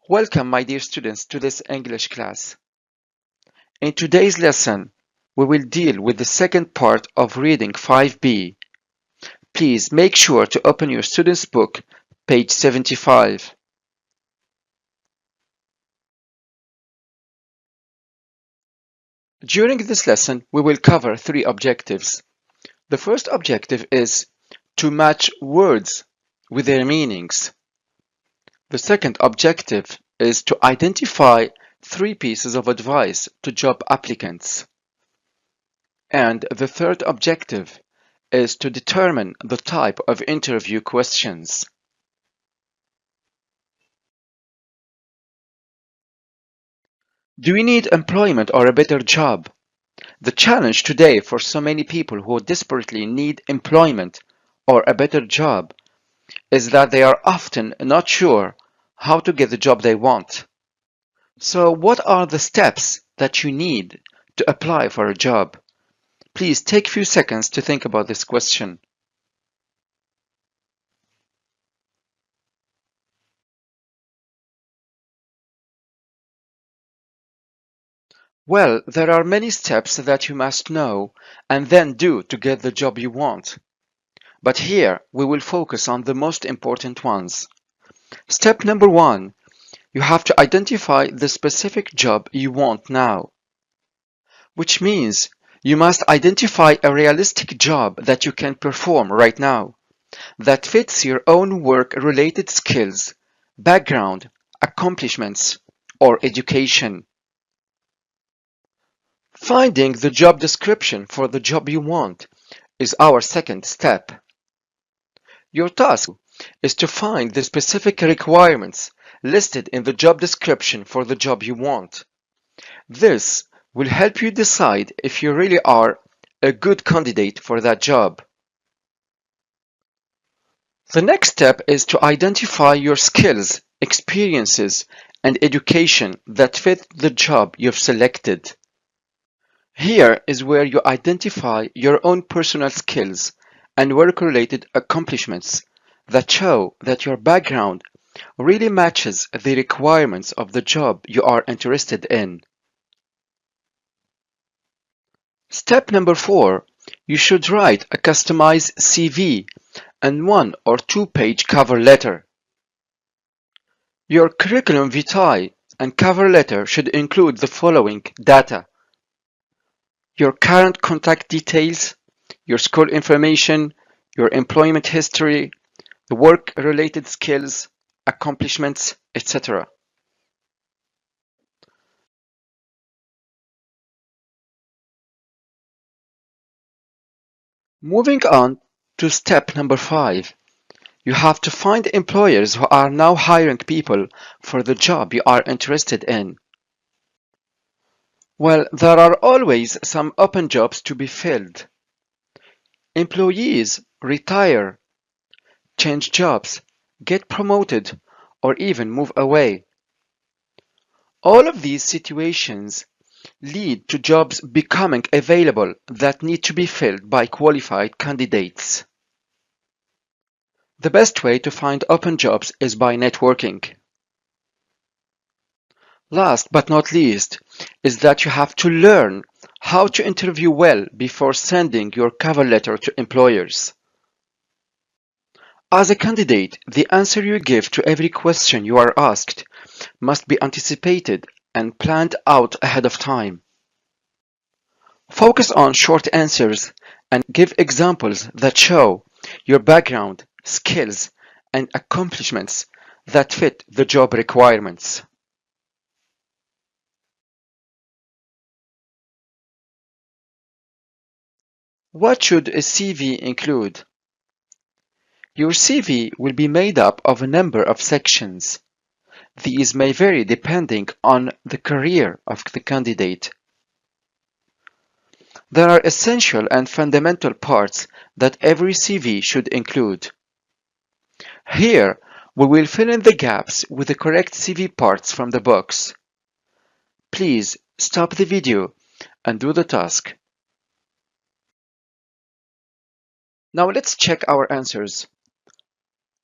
Welcome, my dear students, to this English class. In today's lesson, we will deal with the second part of reading 5b. Please make sure to open your student's book, page 75. During this lesson, we will cover three objectives. The first objective is to match words with their meanings. The second objective is to identify three pieces of advice to job applicants. And the third objective is to determine the type of interview questions. Do we need employment or a better job? The challenge today for so many people who desperately need employment or a better job is that they are often not sure how to get the job they want. So what are the steps that you need to apply for a job? Please take a few seconds to think about this question. Well, there are many steps that you must know and then do to get the job you want. But here we will focus on the most important ones. Step number 1. You have to identify the specific job you want now. Which means you must identify a realistic job that you can perform right now, that fits your own work-related skills, background, accomplishments, or education. Finding the job description for the job you want is our second step. Your task is to find the specific requirements listed in the job description for the job you want. This will help you decide if you really are a good candidate for that job. The next step is to identify your skills, experiences, and education that fit the job you've selected. Here is where you identify your own personal skills and work-related accomplishments that show that your background really matches the requirements of the job you are interested in. Step number 4. You should write a customized CV and 1 or 2-page cover letter. Your curriculum vitae and cover letter should include the following data: your current contact details, your school information, your employment history, the work-related skills, accomplishments, etc. Moving on to step number 5. You have to find employers who are now hiring people for the job you are interested in. Well, there are always some open jobs to be filled. Employees retire, change jobs, get promoted, or even move away. All of these situations lead to jobs becoming available that need to be filled by qualified candidates. The best way to find open jobs is by networking. Last but not least is that you have to learn how to interview well before sending your cover letter to employers. As a candidate, the answer you give to every question you are asked must be anticipated and planned out ahead of time. Focus on short answers and give examples that show your background, skills, and accomplishments that fit the job requirements. What should a CV include? Your CV will be made up of a number of sections. These may vary depending on the career of the candidate. There are essential and fundamental parts that every CV should include. Here, we will fill in the gaps with the correct CV parts from the books. Please stop the video and do the task. Now let's check our answers.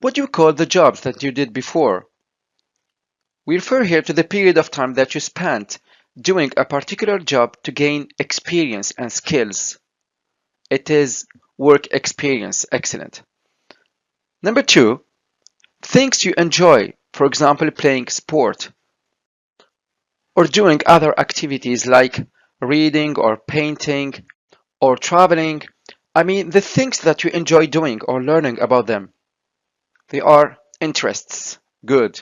What do you call the jobs that you did before? We refer here to the period of time that you spent doing a particular job to gain experience and skills. It is work experience. Excellent. Number 2, things you enjoy, for example, playing sport or doing other activities like reading or painting or traveling. I mean, the things that you enjoy doing or learning about them. They are interests. Good.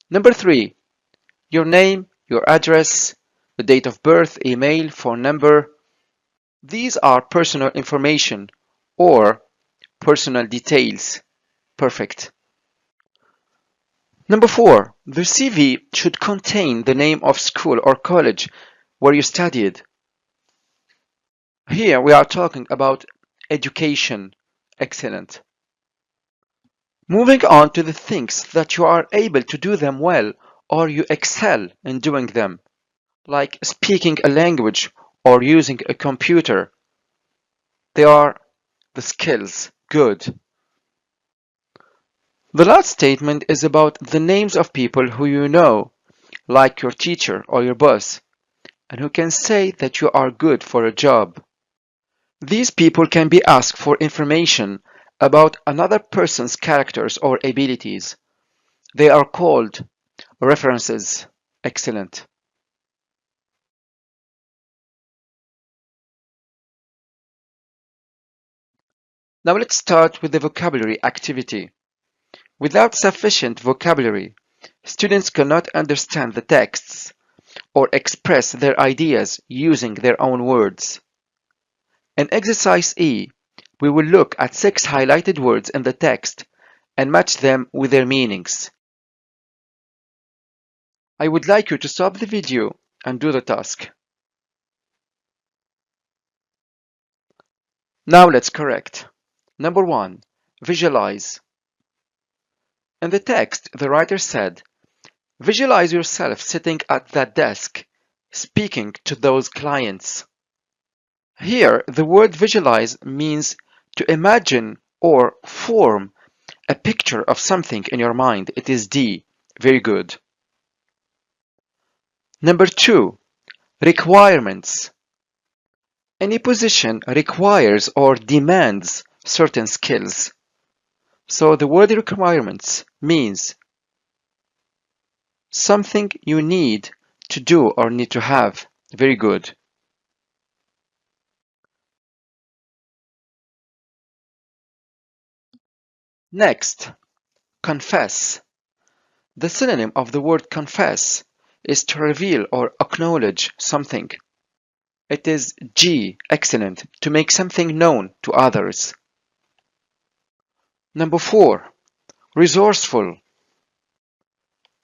Number 3, your name, your address, the date of birth, email, phone number. These are personal information or personal details. Perfect. Number 4, the CV should contain the name of school or college where you studied. Here we are talking about education. Excellent. Moving on to the things that you are able to do them well or you excel in doing them, like speaking a language or using a computer. They are the skills. Good. The last statement is about the names of people who you know, like your teacher or your boss, and who can say that you are good for a job. These people can be asked for information about another person's characters or abilities. They are called references. Excellent. Now let's start with the vocabulary activity. Without sufficient vocabulary, students cannot understand the texts or express their ideas using their own words. In exercise E, we will look at 6 highlighted words in the text and match them with their meanings. I would like you to stop the video and do the task. Now let's correct. Number 1, visualize. In the text, the writer said, visualize yourself sitting at that desk, speaking to those clients. Here, the word visualize means to imagine or form a picture of something in your mind. It is D. Very good. Number 2, requirements. Any position requires or demands certain skills. So the word requirements means something you need to do or need to have. Very good. Next, confess. The synonym of the word confess is to reveal or acknowledge something. It is G. Excellent. To make something known to others. Number 4, resourceful.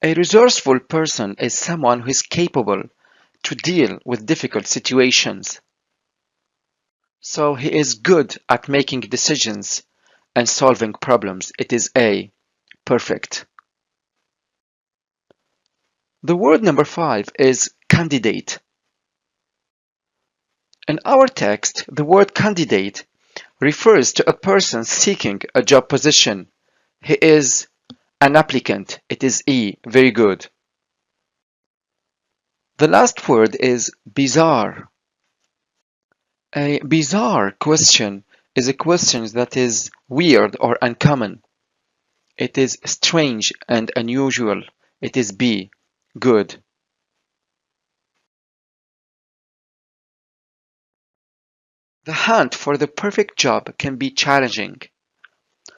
A resourceful person is someone who is capable to deal with difficult situations. So he is good at making decisions and solving problems. It is A. Perfect. The word number 5 is candidate. In our text, the word candidate refers to a person seeking a job position. He is an applicant. It is E. Very good. The last word is bizarre. A bizarre question is a question that is weird or uncommon. It is strange and unusual. It is B. Good. The hunt for the perfect job can be challenging.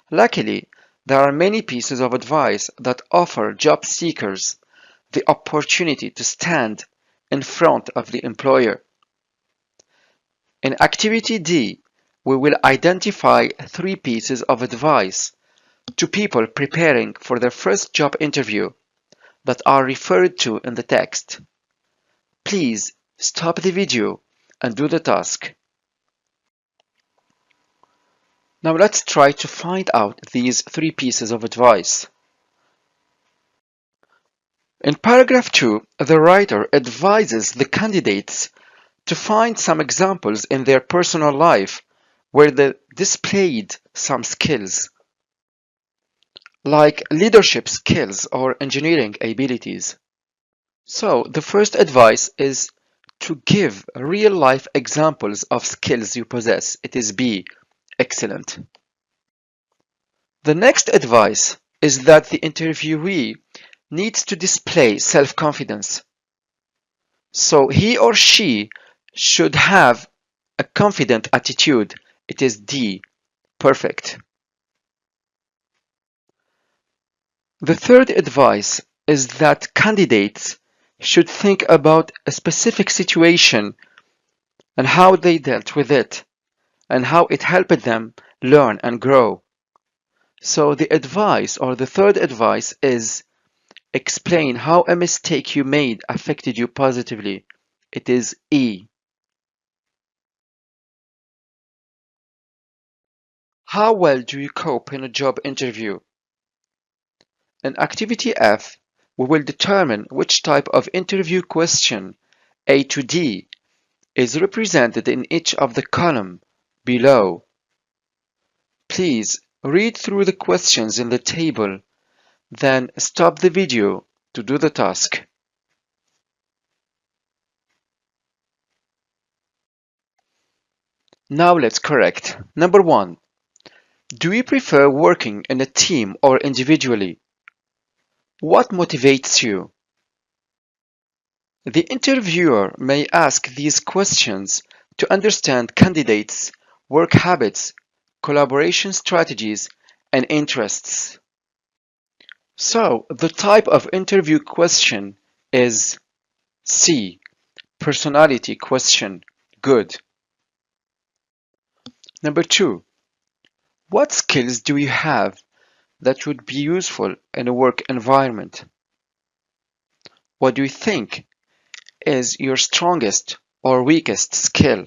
Luckily, there are many pieces of advice that offer job seekers the opportunity to stand in front of the employer. In Activity D, we will identify 3 pieces of advice to people preparing for their first job interview that are referred to in the text. Please stop the video and do the task. Now let's try to find out these 3 pieces of advice. In paragraph 2, the writer advises the candidates to find some examples in their personal life where they displayed some skills. like leadership skills or engineering abilities. So the first advice is to give real-life examples of skills you possess. It is B, excellent. The next advice is that the interviewee needs to display self-confidence. So he or she should have a confident attitude. It is D, perfect. The third advice is that candidates should think about a specific situation and how they dealt with it and how it helped them learn and grow. So the advice, or the third advice, is explain how a mistake you made affected you positively. It is E. How well do you cope in a job interview? In activity F, we will determine which type of interview question, A to D, is represented in each of the column below. Please read through the questions in the table, then stop the video to do the task. Now let's correct. Number 1. Do you prefer working in a team or individually? What motivates you? The interviewer may ask these questions to understand candidates' work habits, collaboration strategies, and interests. So, the type of interview question is C. Personality question. Good. Number 2. What skills do you have that would be useful in a work environment? What do you think is your strongest or weakest skill?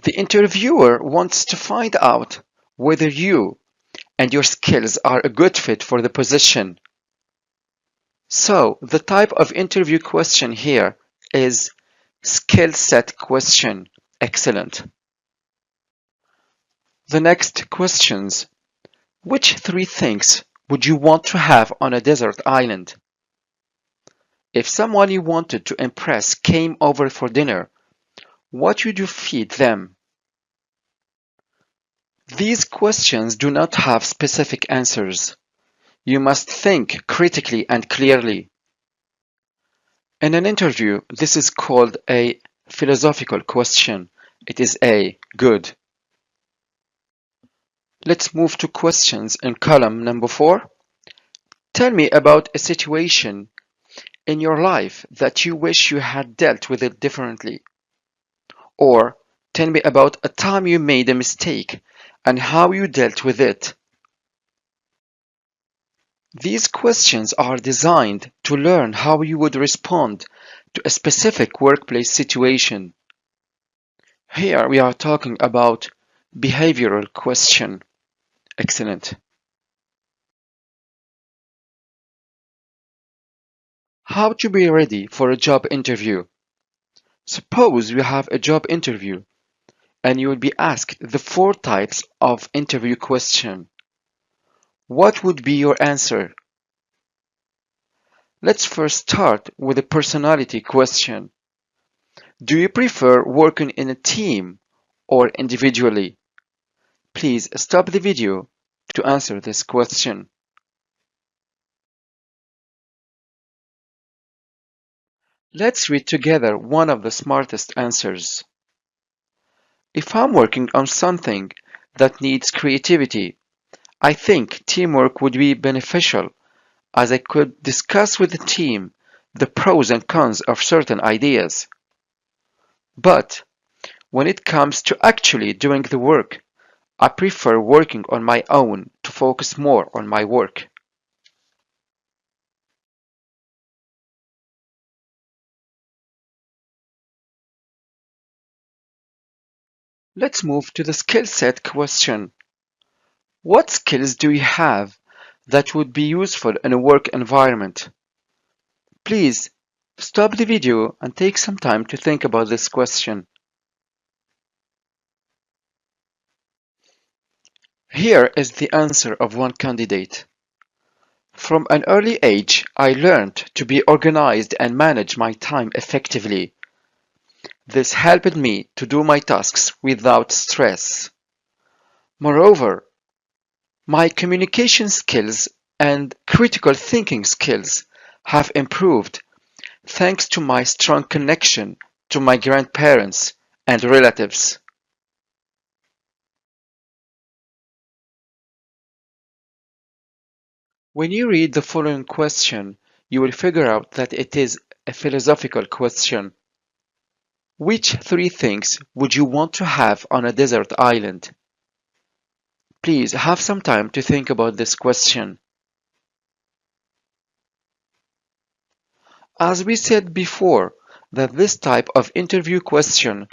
The interviewer wants to find out whether you and your skills are a good fit for the position. So, the type of interview question here is skill set question. Excellent. The next questions. Which 3 things would you want to have on a desert island? If someone you wanted to impress came over for dinner, what would you feed them? These questions do not have specific answers. You must think critically and clearly. In an interview, this is called a philosophical question. It is A. Good. Let's move to questions in column number 4. Tell me about a situation in your life that you wish you had dealt with it differently. Or tell me about a time you made a mistake and how you dealt with it. These questions are designed to learn how you would respond to a specific workplace situation. Here we are talking about behavioral question. Excellent. How to be ready for a job interview. Suppose you have a job interview and you will be asked the 4 types of interview question. What would be your answer? Let's first start with a personality question. Do you prefer working in a team or individually? Please stop the video to answer this question. Let's read together one of the smartest answers. If I'm working on something that needs creativity, I think teamwork would be beneficial as I could discuss with the team the pros and cons of certain ideas. But when it comes to actually doing the work, I prefer working on my own to focus more on my work. Let's move to the skill set question. What skills do you have that would be useful in a work environment? Please stop the video and take some time to think about this question. Here is the answer of one candidate. From an early age, I learned to be organized and manage my time effectively. This helped me to do my tasks without stress. Moreover, my communication skills and critical thinking skills have improved thanks to my strong connection to my grandparents and relatives. When you read the following question, you will figure out that it is a philosophical question. Which three things would you want to have on a desert island? Please have some time to think about this question. As we said before, that this type of interview question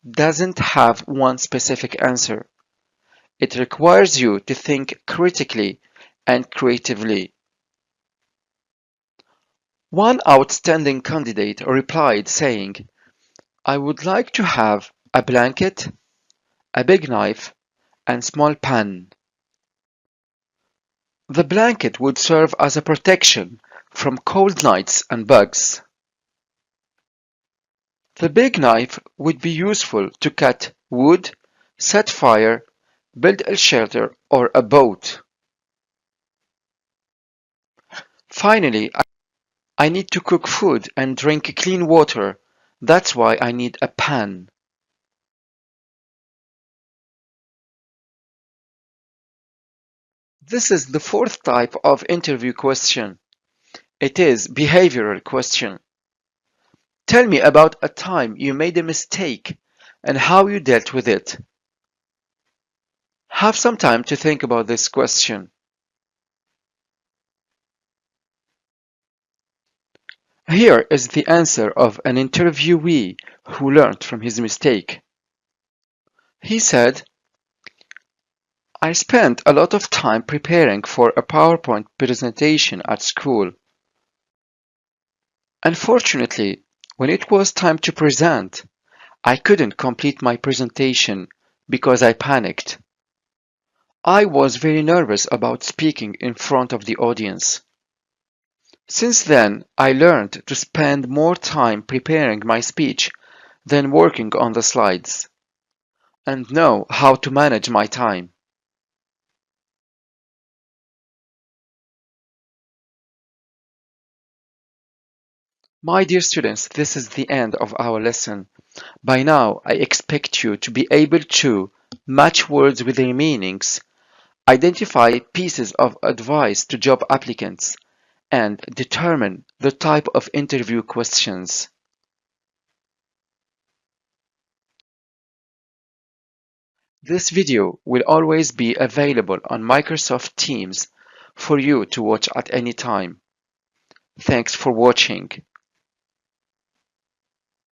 doesn't have one specific answer. It requires you to think critically and creatively. One outstanding candidate replied saying, I would like to have a blanket, a big knife, and small pan. The blanket would serve as a protection from cold nights and bugs. The big knife would be useful to cut wood, set fire, build a shelter or a boat. Finally, I need to cook food and drink clean water. That's why I need a pan. This is the fourth type of interview question. It is behavioral question. Tell me about a time you made a mistake and how you dealt with it. Have some time to think about this question. Here is the answer of an interviewee who learned from his mistake. He said, I spent a lot of time preparing for a PowerPoint presentation at school. Unfortunately, when it was time to present, I couldn't complete my presentation because I panicked. I was very nervous about speaking in front of the audience. Since then, I learned to spend more time preparing my speech than working on the slides, and know how to manage my time. My dear students, this is the end of our lesson. By now, I expect you to be able to match words with their meanings, identify pieces of advice to job applicants, and determine the type of interview questions. This video will always be available on Microsoft Teams for you to watch at any time. Thanks for watching.